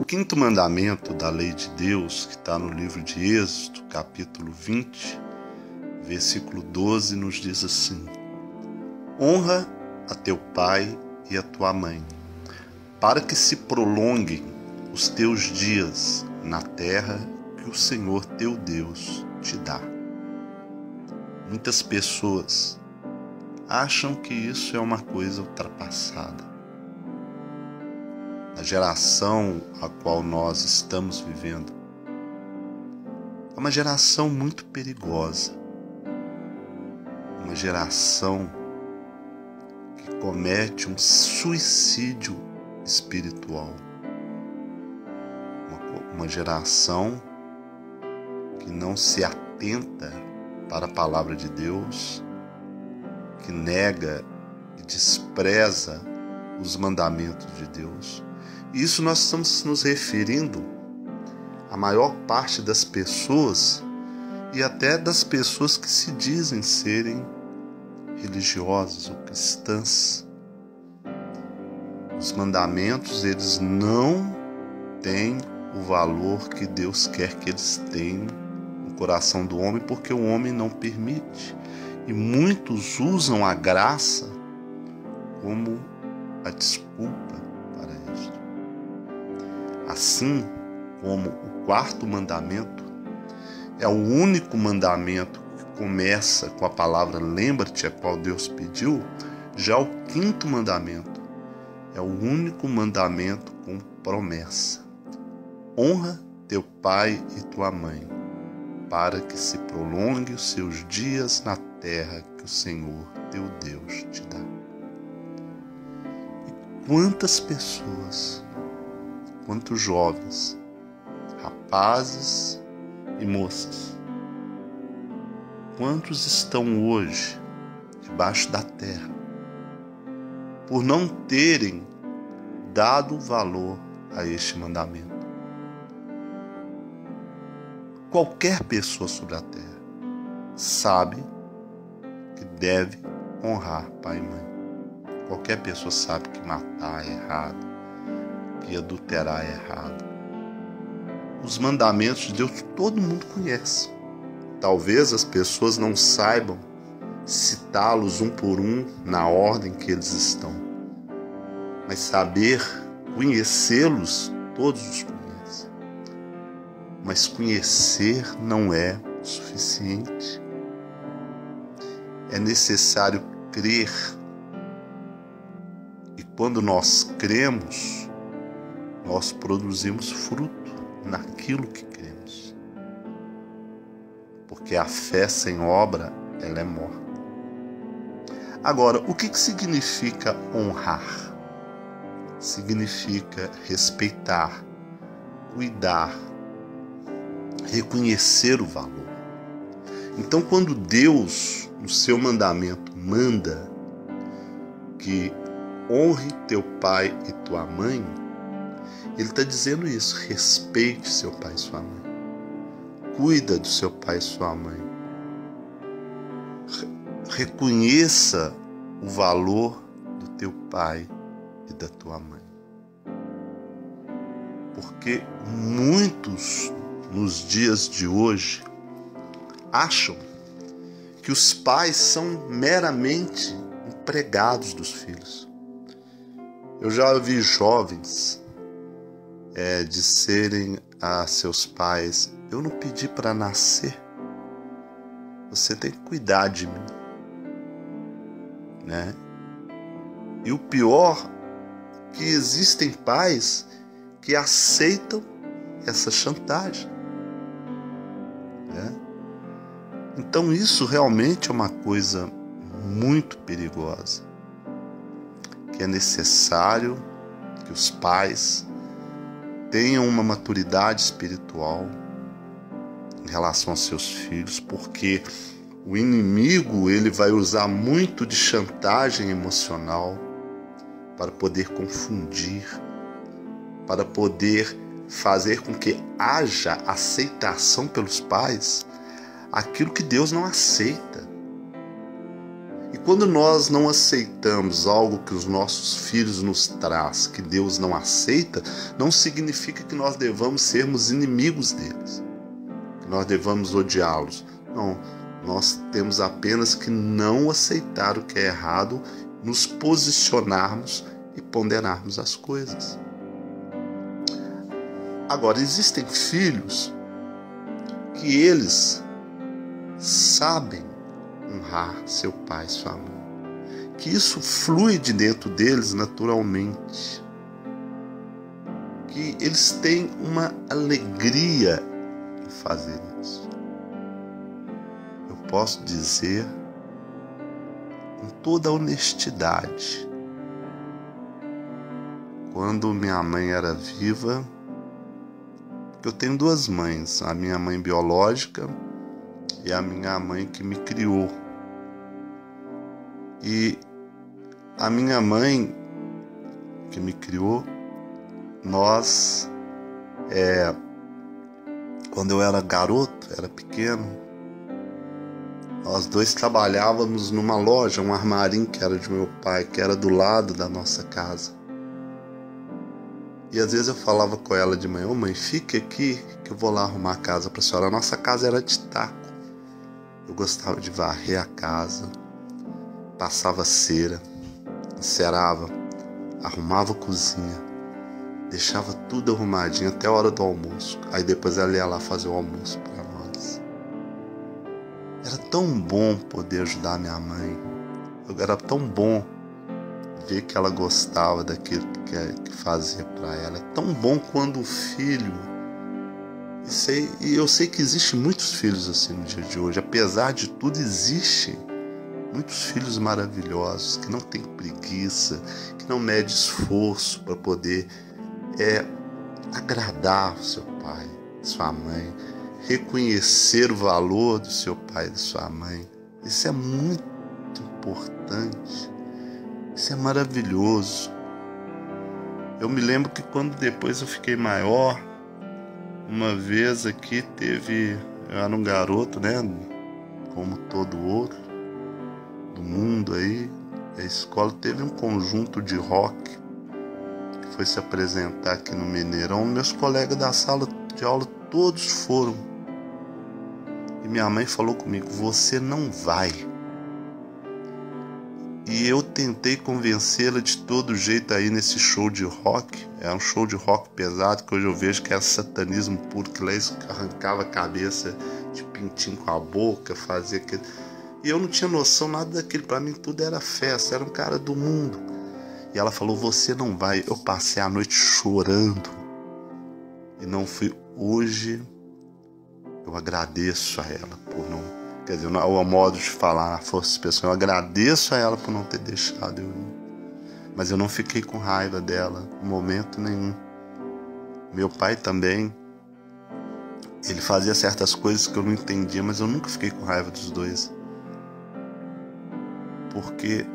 quinto mandamento da lei de Deus, que está no livro de Êxodo, capítulo 20, versículo 12, nos diz assim: honra a teu pai e a tua mãe, para que se prolonguem os teus dias na terra que o Senhor teu Deus te dá. Muitas pessoas acham que isso é uma coisa ultrapassada. A geração a qual nós estamos vivendo é uma geração muito perigosa, uma geração que comete um suicídio espiritual, uma geração que não se atenta para a palavra de Deus, que nega e despreza os mandamentos de Deus. Isso nós estamos nos referindo à maior parte das pessoas e até das pessoas que se dizem serem religiosas ou cristãs. Os mandamentos, eles não têm o valor que Deus quer que eles tenham no coração do homem, porque o homem não permite. E muitos usam a graça como a desculpa para isso. Assim como o quarto mandamento é o único mandamento que começa com a palavra lembra-te, a qual Deus pediu, já o quinto mandamento é o único mandamento com promessa: honra teu pai e tua mãe, para que se prolongue os seus dias na terra que o Senhor teu Deus te dá. E quantas pessoas, quantos jovens, rapazes e moças, quantos estão hoje debaixo da terra por não terem dado valor a este mandamento? Qualquer pessoa sobre a terra sabe que deve honrar pai e mãe. Qualquer pessoa sabe que matar é errado, que adulterar é errado. Os mandamentos de Deus todo mundo conhece. Talvez as pessoas não saibam citá-los um por um na ordem que eles estão, mas saber conhecê-los, todos os conhecem. Mas conhecer não é suficiente. É necessário crer. E quando nós cremos, nós produzimos fruto naquilo que cremos. Porque a fé sem obra, ela é morta. Agora, o que significa honrar? Significa respeitar, cuidar, reconhecer o valor. Então, quando Deus, no seu mandamento, manda que honre teu pai e tua mãe, ele está dizendo isso: respeite seu pai e sua mãe, cuida do seu pai e sua mãe, reconheça o valor do teu pai e da tua mãe. Porque muitos nos dias de hoje acham que os pais são meramente empregados dos filhos. Eu já vi jovens disserem a seus pais: eu não pedi para nascer, você tem que cuidar de mim, né? E o pior, que existem pais que aceitam essa chantagem, né? Então isso realmente é uma coisa muito perigosa, que é necessário que os pais tenham uma maturidade espiritual em relação aos seus filhos, porque o inimigo, ele vai usar muito de chantagem emocional para poder confundir, para poder fazer com que haja aceitação pelos pais aquilo que Deus não aceita. E quando nós não aceitamos algo que os nossos filhos nos traz, que Deus não aceita, não significa que nós devamos sermos inimigos deles, que nós devamos odiá-los. Não, nós temos apenas que não aceitar o que é errado, nos posicionarmos e ponderarmos as coisas. Agora, existem filhos que eles sabem honrar seu pai e sua mãe, que isso flui de dentro deles naturalmente, que eles têm uma alegria em fazer isso. Eu posso dizer com toda a honestidade, quando minha mãe era viva, porque eu tenho duas mães, a minha mãe biológica e a minha mãe que me criou. E a minha mãe que me criou, nós, quando eu era garoto, era pequeno, nós dois trabalhávamos numa loja, um armarinho que era de meu pai, que era do lado da nossa casa. E às vezes eu falava com ela de manhã: ô mãe, fique aqui que eu vou lá arrumar a casa para a senhora. A nossa casa era de taco. Eu gostava de varrer a casa, passava cera, encerava, arrumava a cozinha, deixava tudo arrumadinho até a hora do almoço. Aí depois ela ia lá fazer o almoço para nós. Era tão bom poder ajudar minha mãe. Era tão bom ver que ela gostava daquilo que fazia para ela. É tão bom quando o filho... E eu sei que existem muitos filhos assim no dia de hoje. Apesar de tudo, existem muitos filhos maravilhosos que não têm preguiça, que não mede esforço para poder agradar o seu pai, sua mãe, reconhecer o valor do seu pai e da sua mãe. Isso é muito importante. Isso é maravilhoso. Eu me lembro que quando depois eu fiquei maior, uma vez aqui eu era um garoto, né, como todo outro do mundo aí, a escola teve um conjunto de rock que foi se apresentar aqui no Mineirão. Meus colegas da sala de aula todos foram. E minha mãe falou comigo: você não vai. E eu tentei convencê-la de todo jeito aí nesse show de rock. É um show de rock pesado que hoje eu vejo que é satanismo puro, que lá eles arrancava a cabeça de pintinho com a boca, fazia aquilo. E eu não tinha noção nada daquilo. Para mim tudo era festa, era um cara do mundo. E ela falou: você não vai. Eu passei a noite chorando e não fui. Hoje eu agradeço a ela por não... Quer dizer, o modo de falar na força de expressão, eu agradeço a ela por não ter deixado eu ir. Mas eu não fiquei com raiva dela em momento nenhum. Meu pai também, ele fazia certas coisas que eu não entendia, mas eu nunca fiquei com raiva dos dois. Porque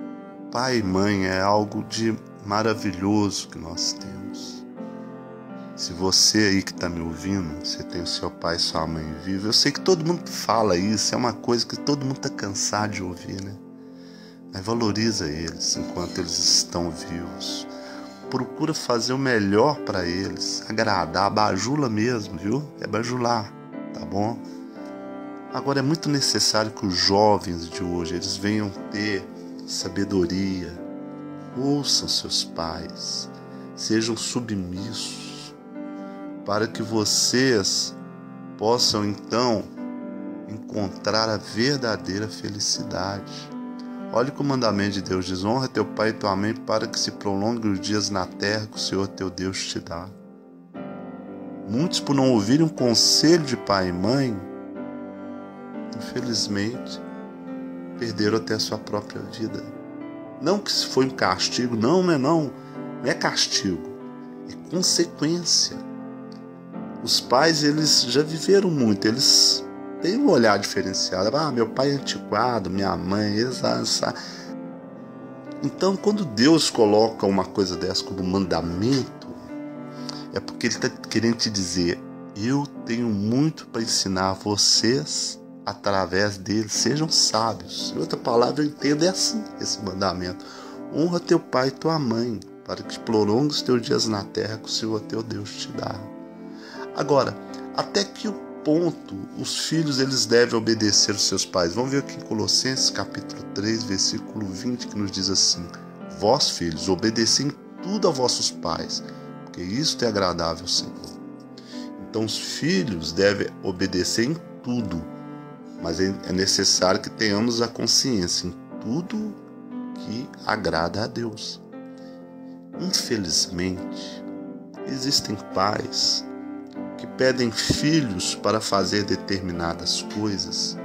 pai e mãe é algo de maravilhoso que nós temos. Se você aí que está me ouvindo, você tem o seu pai e sua mãe vivos, eu sei que todo mundo fala isso, é uma coisa que todo mundo está cansado de ouvir, né? Mas valoriza eles enquanto eles estão vivos. Procura fazer o melhor para eles, agradar, bajula mesmo, viu? É bajular, tá bom? Agora é muito necessário que os jovens de hoje, eles venham ter sabedoria, ouçam seus pais, sejam submissos, para que vocês possam então encontrar a verdadeira felicidade. Olha o que o mandamento de Deus diz: honra teu pai e tua mãe, para que se prolonguem os dias na terra que o Senhor teu Deus te dá. Muitos, por não ouvirem um conselho de pai e mãe, infelizmente perderam até a sua própria vida. Não que se foi um castigo, não é castigo, é consequência. Os pais, eles já viveram muito, eles têm um olhar diferenciado. Meu pai é antiquado, minha mãe, Então, quando Deus coloca uma coisa dessa como mandamento, é porque Ele está querendo te dizer: eu tenho muito para ensinar a vocês através deles, sejam sábios. Em outra palavra, eu entendo assim esse mandamento. Honra teu pai e tua mãe, para que prolongue os teus dias na terra que o Senhor teu Deus te dá. Agora, até que ponto os filhos eles devem obedecer aos seus pais? Vamos ver aqui em Colossenses capítulo 3, versículo 20, que nos diz assim: vós, filhos, obedecei em tudo a vossos pais, porque isto é agradável ao Senhor. Então os filhos devem obedecer em tudo, mas é necessário que tenhamos a consciência em tudo que agrada a Deus. Infelizmente, existem pais que pedem filhos para fazer determinadas coisas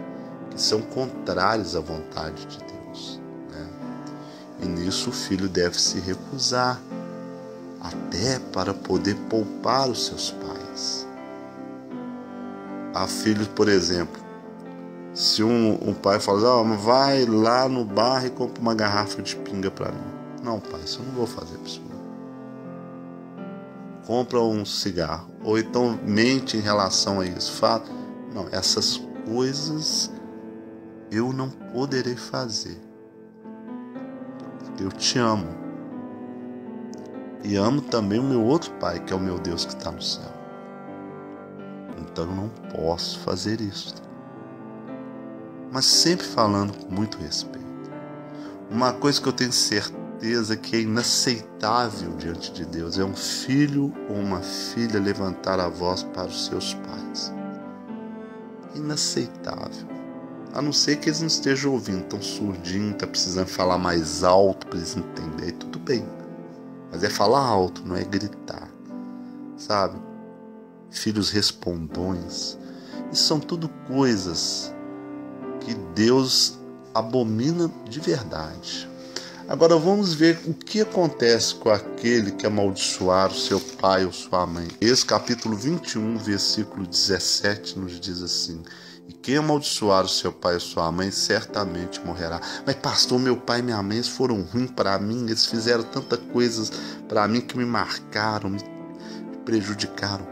que são contrárias à vontade de Deus, né? E nisso o filho deve se recusar, até para poder poupar os seus pais. Há filhos, por exemplo, se um pai fala, vai lá no bar e compra uma garrafa de pinga para mim. Não, pai, isso eu não vou fazer para o senhor. Compra um cigarro, ou então mente em relação a isso. Fala, não, essas coisas eu não poderei fazer, porque eu te amo. E amo também o meu outro pai, que é o meu Deus que está no céu. Então eu não posso fazer isso. Mas sempre falando com muito respeito. Uma coisa que eu tenho certeza que é inaceitável diante de Deus é um filho ou uma filha levantar a voz para os seus pais. Inaceitável. A não ser que eles não estejam ouvindo, estão surdinhos, estão precisando falar mais alto para eles entenderem. Tudo bem. Mas é falar alto, não é gritar. Sabe? Filhos respondões. Isso são tudo coisas que Deus abomina de verdade. Agora vamos ver o que acontece com aquele que amaldiçoar o seu pai ou sua mãe. Esse capítulo 21, versículo 17 nos diz assim: e quem amaldiçoar o seu pai ou sua mãe certamente morrerá. Mas pastor, meu pai e minha mãe foram ruins para mim, eles fizeram tantas coisas para mim que me marcaram, me prejudicaram.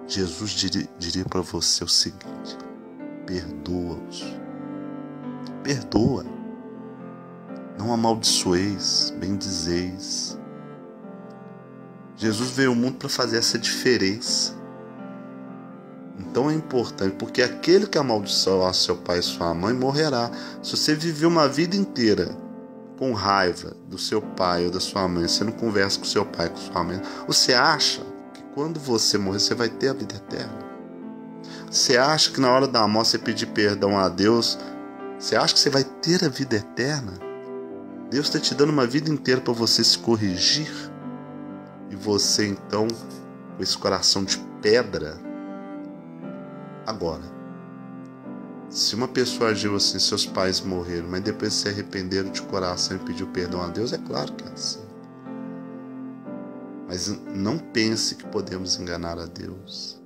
Jesus diria para você o seguinte: perdoa-os. Perdoa. Não amaldiçoeis, bendizeis. Jesus veio ao mundo para fazer essa diferença. Então é importante, porque aquele que amaldiçoar seu pai e sua mãe morrerá. Se você viveu uma vida inteira com raiva do seu pai ou da sua mãe, você não conversa com seu pai, com sua mãe, você acha que quando você morrer você vai ter a vida eterna? Você acha que na hora da morte você pedir perdão a Deus, você acha que você vai ter a vida eterna? Deus está te dando uma vida inteira para você se corrigir, e você então, com esse coração de pedra. Agora, se uma pessoa agiu assim, seus pais morreram, mas depois se arrependeram de coração e pediu perdão a Deus, é claro que é assim. Mas não pense que podemos enganar a Deus.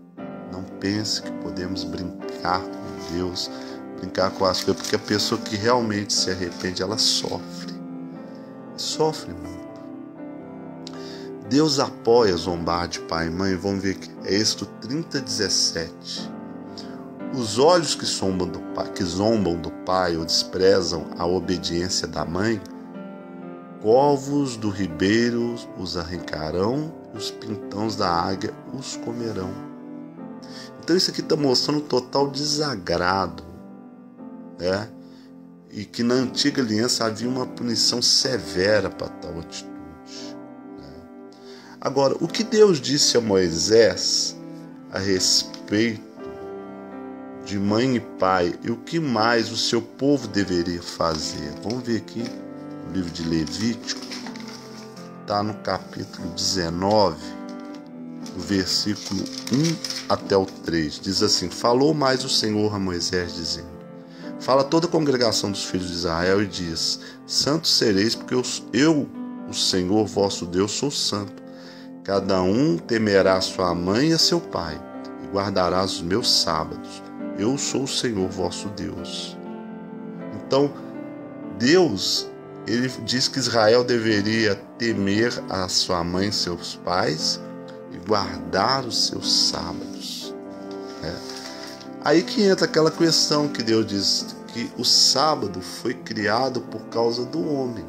Não pense que podemos brincar com Deus, brincar com as coisas, porque a pessoa que realmente se arrepende, ela sofre. Sofre muito. Deus apoia zombar de pai e mãe. Vamos ver aqui. É Êxodo 30:17. Os olhos que zombam do pai ou desprezam a obediência da mãe, corvos do ribeiro os arrancarão e os pintões da águia os comerão. Então isso aqui está mostrando um total desagrado, né? E que na antiga aliança havia uma punição severa para tal atitude, né? Agora, o que Deus disse a Moisés a respeito de mãe e pai e o que mais o seu povo deveria fazer? Vamos ver aqui no livro de Levítico, está no capítulo 19, do versículo 1 até o 3. Diz assim: falou mais o Senhor a Moisés, dizendo: fala a toda a congregação dos filhos de Israel e diz: santos sereis, porque eu, o Senhor vosso Deus, sou santo. Cada um temerá a sua mãe e a seu pai, e guardará os meus sábados. Eu sou o Senhor vosso Deus. Então, Deus, ele diz que Israel deveria temer a sua mãe e seus pais e guardar os seus sábados, né? Aí que entra aquela questão que Deus diz que o sábado foi criado por causa do homem,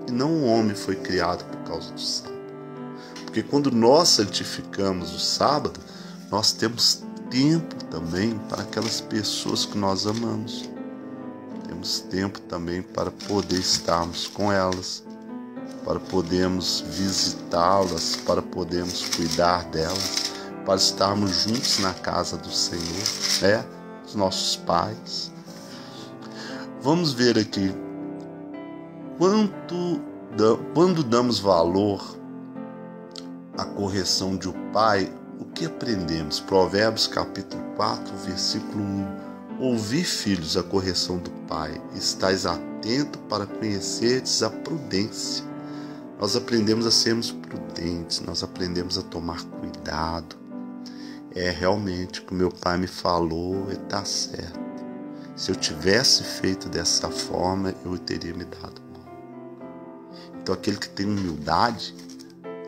e não o homem foi criado por causa do sábado. Porque quando nós santificamos o sábado, nós temos tempo também para aquelas pessoas que nós amamos. Temos tempo também para poder estarmos com elas, para podermos visitá-las, para podermos cuidar delas, para estarmos juntos na casa do Senhor, os nossos pais. Vamos ver aqui, quando damos valor à correção de um pai, o que aprendemos? Provérbios capítulo 4, versículo 1. Ouvi, filhos, a correção do pai, estais atento para conhecerdes a prudência. Nós aprendemos a sermos prudentes, nós aprendemos a tomar cuidado. Realmente, o que meu pai me falou, está certo. Se eu tivesse feito dessa forma, eu teria me dado mal. Então, aquele que tem humildade,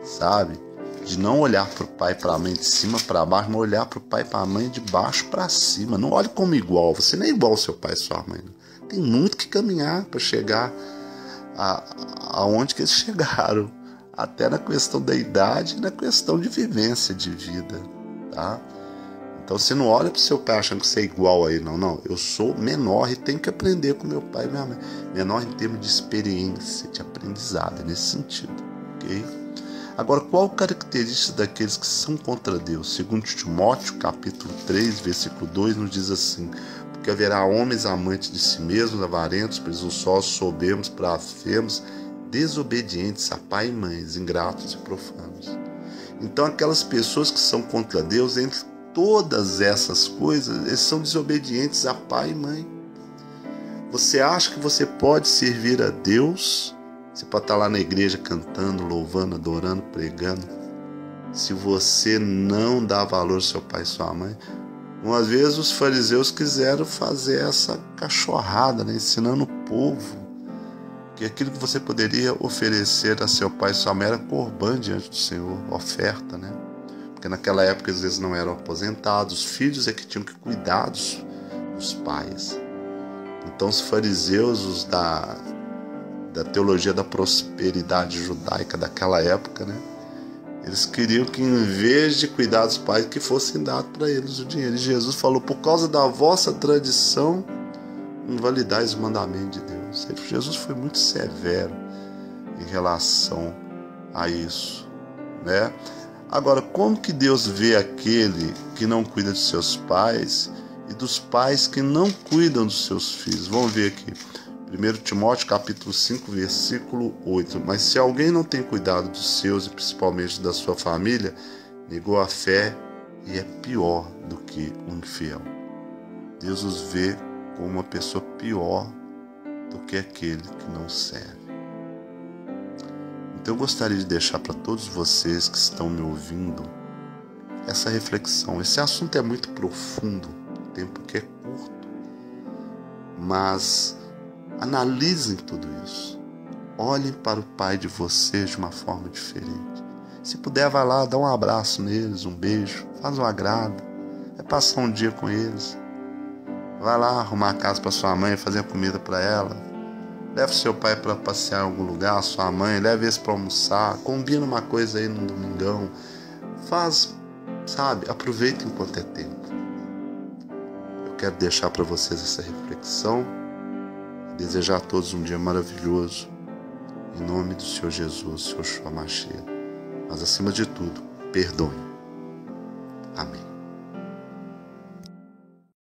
sabe, de não olhar para o pai e para a mãe de cima para baixo, mas olhar para o pai e para a mãe de baixo para cima. Não olhe como igual, você não é igual ao seu pai e sua mãe. Tem muito que caminhar para chegar aonde que eles chegaram, até na questão da idade e na questão de vivência de vida, tá? Então você não olha para o seu pai achando que você é igual a ele, não. Eu sou menor e tenho que aprender com meu pai e minha mãe. Menor em termos de experiência, de aprendizado, nesse sentido, ok? Agora, qual a característica daqueles que são contra Deus? Segundo Timóteo, capítulo 3, versículo 2, nos diz assim: porque haverá homens amantes de si mesmos, avarentos, presunçosos, soberbos, blasfemos, desobedientes a pai e mães, ingratos e profanos. Então, aquelas pessoas que são contra Deus, entre todas essas coisas, eles são desobedientes a pai e mãe. Você acha que você pode servir a Deus? Você pode estar lá na igreja cantando, louvando, adorando, pregando. Se você não dá valor ao seu pai e sua mãe. Uma vez os fariseus quiseram fazer essa cachorrada, ensinando o povo que aquilo que você poderia oferecer a seu pai e sua mãe era corbã diante do Senhor, oferta, Porque naquela época às vezes não eram aposentados, os filhos é que tinham que cuidar dos pais. Então os fariseus, os da teologia da prosperidade judaica daquela época, eles queriam que em vez de cuidar dos pais, que fossem dados para eles o dinheiro. E Jesus falou: por causa da vossa tradição, invalidais o mandamento de Deus. Jesus foi muito severo em relação a isso, Agora, como que Deus vê aquele que não cuida de seus pais e dos pais que não cuidam dos seus filhos? Vamos ver aqui. 1 Timóteo capítulo 5, versículo 8. Mas se alguém não tem cuidado dos seus e principalmente da sua família, negou a fé e é pior do que um infiel. Deus os vê como uma pessoa pior do que aquele que não serve. Então eu gostaria de deixar para todos vocês que estão me ouvindo essa reflexão. Esse assunto é muito profundo, o tempo que é curto, mas analisem tudo isso. Olhem para o pai de vocês de uma forma diferente. Se puder, vai lá, dá um abraço neles, um beijo, faz um agrado, passar um dia com eles. Vai lá arrumar a casa para sua mãe, fazer comida para ela. Leve seu pai para passear em algum lugar, sua mãe, leve eles para almoçar, combina uma coisa aí no domingão. Faz, aproveita enquanto é tempo. Eu quero deixar para vocês essa reflexão. Desejar a todos um dia maravilhoso, em nome do Senhor Jesus, Senhor Yeshua Mashiach. Mas acima de tudo, perdoem.